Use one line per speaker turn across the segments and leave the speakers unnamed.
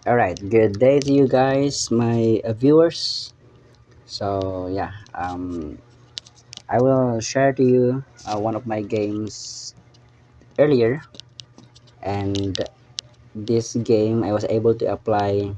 All right, good day to you guys, my viewers. So yeah, I will share to you one of my games earlier, and this game I was able to apply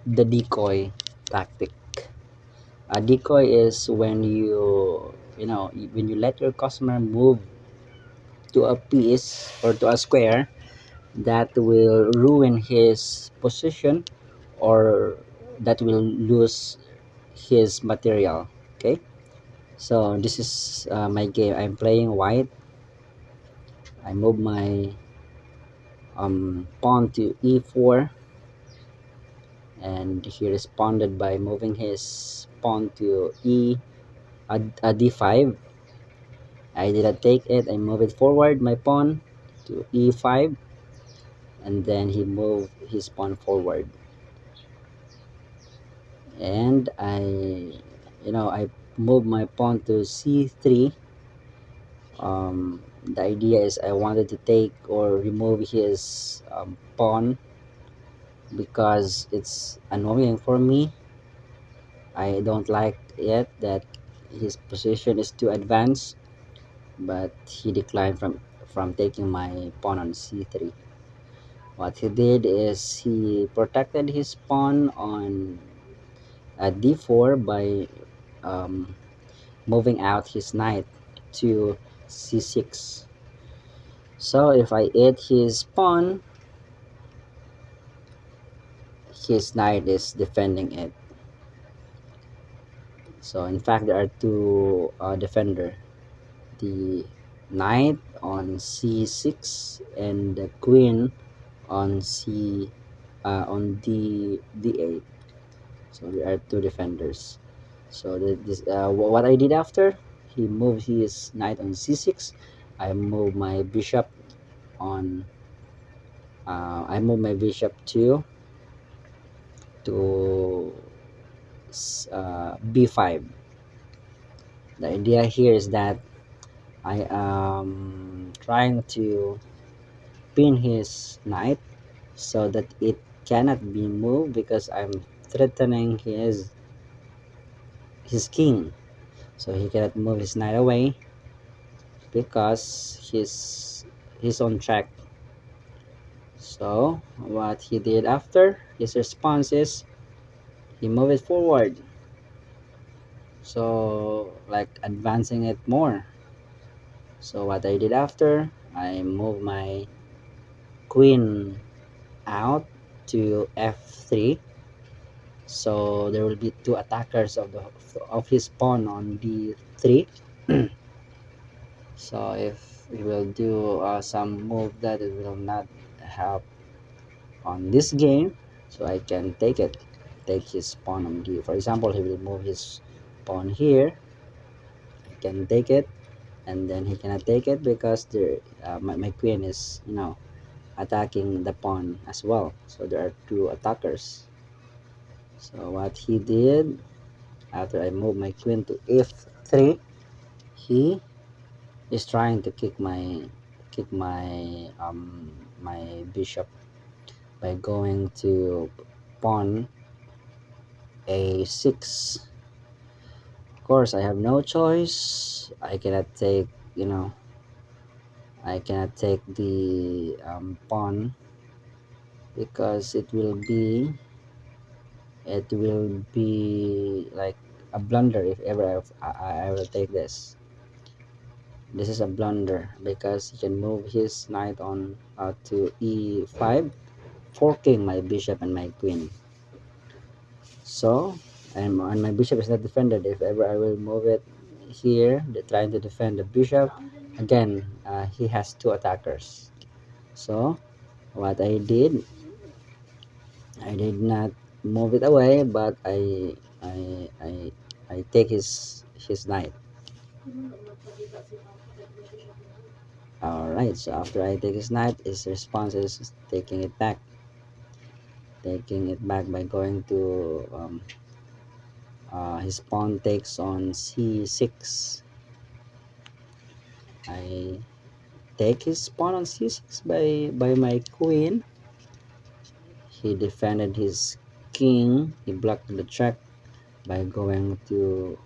the decoy tactic. A decoy is when when you let your customer move to a piece or to a square that will ruin his position or that will lose his material. Okay, so this is my game. I'm playing white. I move my pawn to e4, and he responded by moving his pawn to a d5. I didn't take it. I move it forward, my pawn to e5, and then he moved his pawn forward, and I move my pawn to c3. The idea is I wanted to take or remove his pawn because it's annoying for me. I don't like it that his position is too advanced, but he declined from taking my pawn on c3. What he did is he protected his pawn on d4 by um, moving out his knight to c6. So if I hit his pawn, his knight is defending it. So in fact, there are two defender: the knight on c6 and the queen on d8. So there are two defenders. So what I did after he moved his knight on c6, I moved my bishop on. I moved my bishop to b5. The idea here is that I am trying to pin his knight so that it cannot be moved because I'm threatening his king, so he cannot move his knight away because he's on track. So what he did after his response is he moved it forward, so like advancing it more. So what I did after, I moved my queen out to f3, so there will be two attackers of his pawn on d3. So if he will do some move that it will not help on this game, so I can take his pawn on d. For example, he will move his pawn here. I can take it, and then he cannot take it because my queen is attacking the pawn as well. So there are two attackers. So what he did after I move my queen to f3, he is trying to kick my bishop by going to pawn a6. Of course, I have no choice. I cannot take the pawn because it will be like a blunder if ever I will take this. This is a blunder because he can move his knight on to e5, forking my bishop and my queen. So and my bishop is not defended. If ever I will move it here, they're trying to defend the bishop. Again, he has two attackers. So what I did not move it away, but I take his knight. All right. So after I take his knight, his response is taking it back by going to his pawn takes on c6. I take his pawn on c6 by my queen. he defended his king. He blocked the check by going to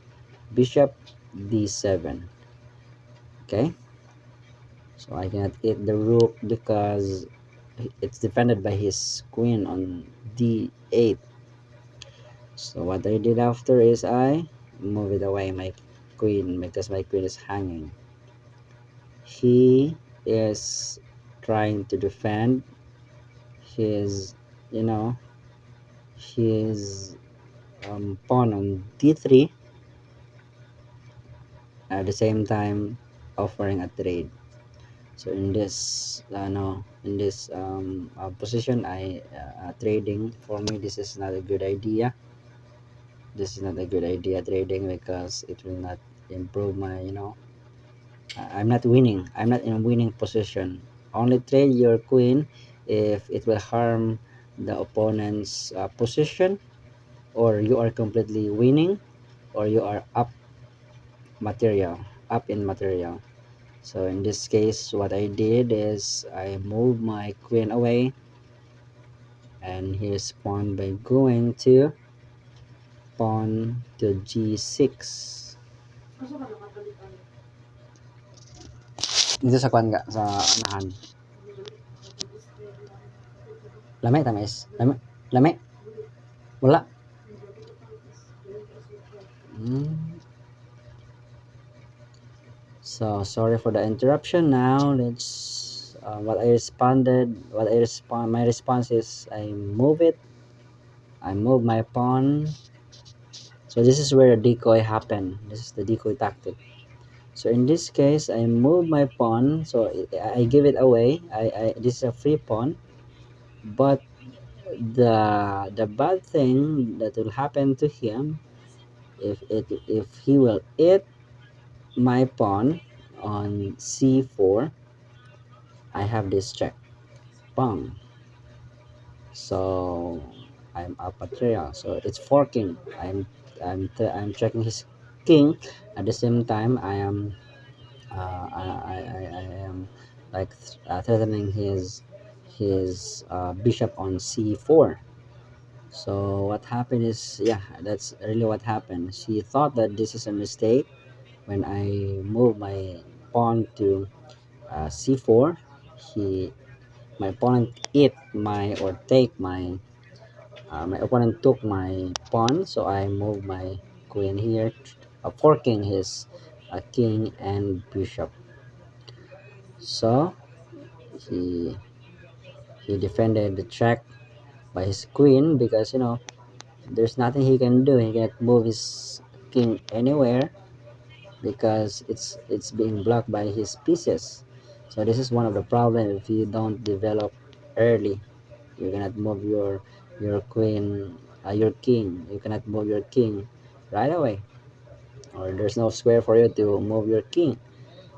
bishop d7. Okay, so I cannot hit the rook because it's defended by his queen on d8. So what I did after is I move it away my queen because my queen is hanging. He is trying to defend his, you know, his pawn on d3, at the same time offering a trade. So in this no in this position, I trading, for me this is not a good idea. This is not a good idea trading because it will not improve my, I'm not winning. I'm not in a winning position. Only trade your queen if it will harm the opponent's position, or you are completely winning, or you are material up in material. So in this case, what I did is I moved my queen away, and he spawned by going to pawn to g6. Dito sa kwan sa anahan. Lame tamis. Lame. Lame. Wala. Hmm. So sorry for the interruption. Now let's my response is I move it. I move my pawn. So this is where the decoy happened. This is the decoy tactic. So in this case, I move my pawn. So I give it away. This is a free pawn, but the bad thing that will happen to him, if he will hit my pawn on c4, I have this check. Bam. So I'm up a trail. So it's forking. I'm checking his king. At the same time, I am like threatening his bishop on c4. So what happened is, yeah, that's really what happened. She thought that this is a mistake when I move my pawn to c4. He My opponent hit my or take my opponent took my pawn, so I move my queen here, forking his king and bishop. So he he defended the check by his queen because, there's nothing he can do. He cannot move his king anywhere because it's being blocked by his pieces. So this is one of the problems if you don't develop early. You cannot move your queen, your king. You cannot move your king right away, or there's no square for you to move your king.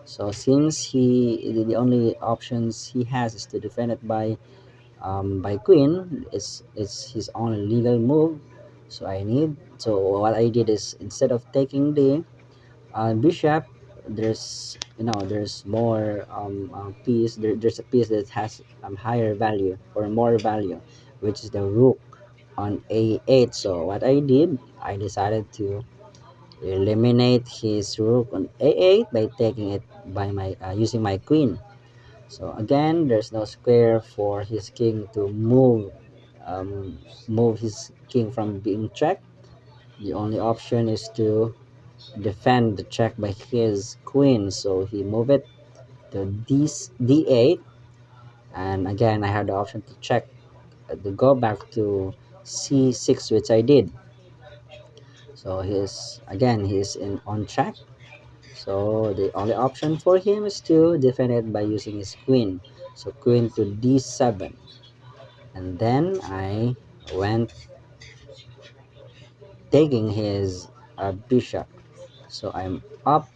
So since the only options he has is to defend it by queen, it's his only legal move. So what I did is, instead of taking the bishop, there's more piece there's a piece that has higher value or more value, which is the rook on a8. So what I did, I decided to eliminate his rook on a8 by taking it by my using my queen. So again, there's no square for his king to move his king from being checked. The only option is to defend the check by his queen. So he moved it to d8, and again I had the option to check, to go back to c6, which I did. So he's in on track. So the only option for him is to defend it by using his queen. So queen to d7, and then I went taking his bishop. So I'm up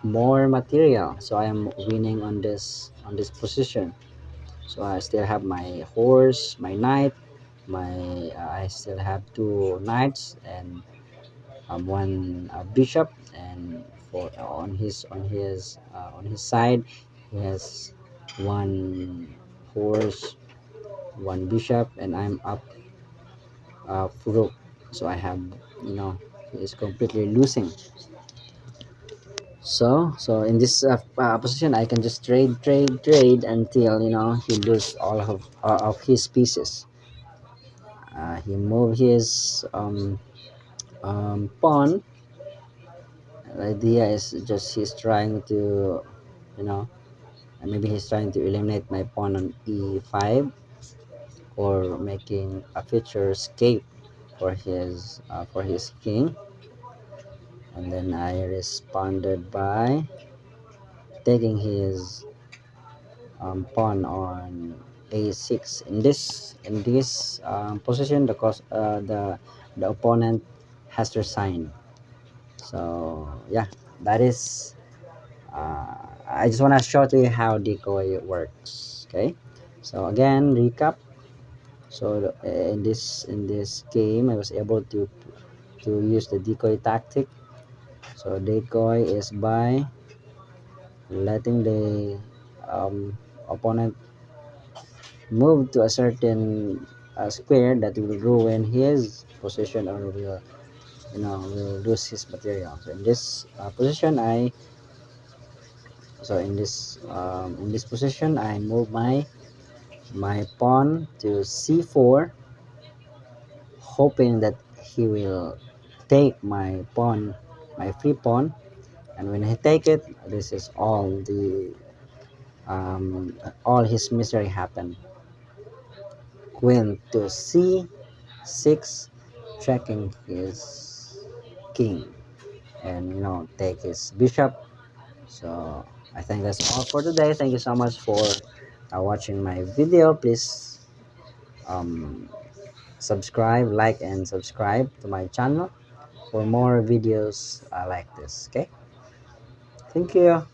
more material. So I am winning on this position. So I still have my horse, my knight, my I still have two knights and one bishop, and for on his side he has one horse one bishop, and I'm up rook. So I have, you know, he is completely losing. So in this position, I can just trade until, you know, he lose all of his pieces. He move his pawn. The idea is just he's trying to, you know, maybe he's trying to eliminate my pawn on e5, or making a future escape for his king. And then I responded by taking his pawn on a6. In this position, the opponent has to resign. So yeah, that is. I just want to show to you how decoy works. Okay, so again, recap. So in this game, I was able to use the decoy tactic. So decoy is by letting the um, opponent move to a certain square that will ruin his position, or will, you know, will lose his material. So in this position, in this position, I move my pawn to c4, hoping that he will take my free pawn. And when he take it, this is all his misery happened. Queen to c6, checking his king, and, you know, take his bishop. So I think that's all for today. Thank you so much for watching my video. Please um, subscribe, like, and subscribe to my channel for more videos like this. Okay, thank you.